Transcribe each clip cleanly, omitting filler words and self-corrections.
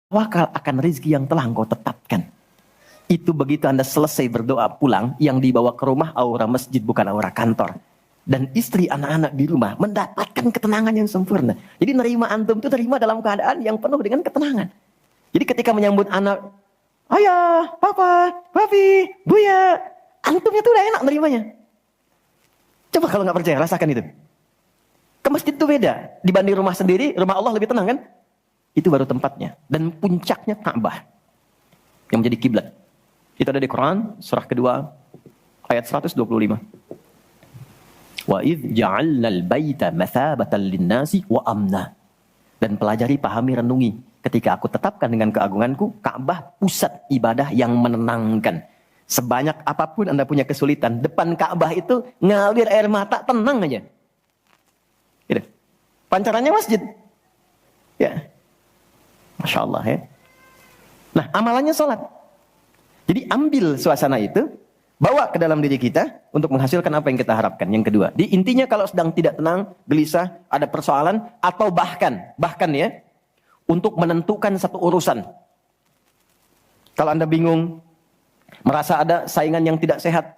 Wakal akan rezeki yang telah engkau tetapkan. Itu begitu Anda selesai berdoa pulang, yang dibawa ke rumah aura masjid bukan aura kantor. Dan istri anak-anak di rumah mendapatkan ketenangan yang sempurna. Jadi nerima antum itu nerima dalam keadaan yang penuh dengan ketenangan. Jadi ketika menyambut anak, ayah, papa, papi, buya, antumnya tuh udah enak nerimanya. Coba kalau nggak percaya, rasakan itu. Ke masjid itu beda. Dibanding rumah sendiri, rumah Allah lebih tenang kan? Itu baru tempatnya. Dan puncaknya Ka'bah yang menjadi kiblat. Itu ada di Quran, surah kedua, ayat 125. Wa idh ja'alnal baita mathabatan linnasi wa amna. Dan pelajari, pahami, renungi. Ketika aku tetapkan dengan keagunganku, Ka'bah pusat ibadah yang menenangkan. Sebanyak apapun Anda punya kesulitan, depan Ka'bah itu ngalir air mata, tenang aja. Gitu. Pancarannya masjid. Ya. Masya Allah ya. Nah, amalannya sholat. Jadi ambil suasana itu, bawa ke dalam diri kita untuk menghasilkan apa yang kita harapkan. Yang kedua, di intinya kalau sedang tidak tenang, gelisah, ada persoalan, atau bahkan ya, untuk menentukan satu urusan. Kalau Anda bingung, merasa ada saingan yang tidak sehat,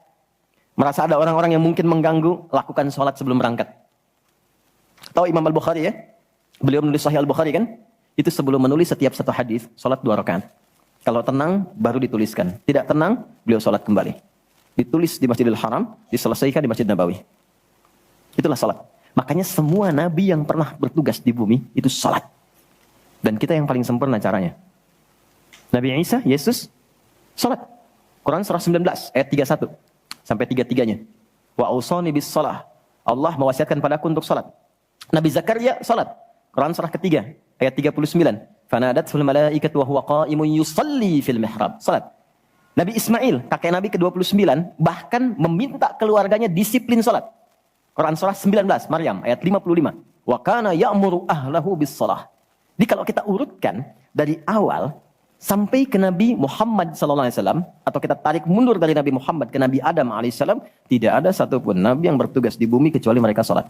merasa ada orang-orang yang mungkin mengganggu, lakukan sholat sebelum berangkat. Tahu Imam Al-Bukhari ya? Beliau menulis Sahih Al-Bukhari kan? Itu sebelum menulis setiap satu hadis, sholat 2 rakaat. Kalau tenang, baru dituliskan. Tidak tenang, beliau sholat kembali. Ditulis di Masjidil Haram, diselesaikan di Masjid Nabawi. Itulah sholat. Makanya semua nabi yang pernah bertugas di bumi, itu sholat. Dan kita yang paling sempurna caranya. Nabi Isa, Yesus, sholat. Quran surah 19, ayat 31. Sampai 33-nya. Wa ausani bis sholah. Allah mewasiatkan padaku untuk sholat. Nabi Zakaria, sholat. Quran surah ketiga, ayat 39. Fanadatul malaikatu wa huwa qa'imun yusalli fil mihrab. Salat. Nabi Ismail, kakek Nabi ke-29, bahkan meminta keluarganya disiplin salat. Quran surah 19, Maryam ayat 55. Wa kana ya'muru ahlahu bis shalah. Jadi kalau kita urutkan dari awal sampai ke Nabi Muhammad SAW, atau kita tarik mundur dari Nabi Muhammad ke Nabi Adam AS, tidak ada satupun Nabi yang bertugas di bumi kecuali mereka salat.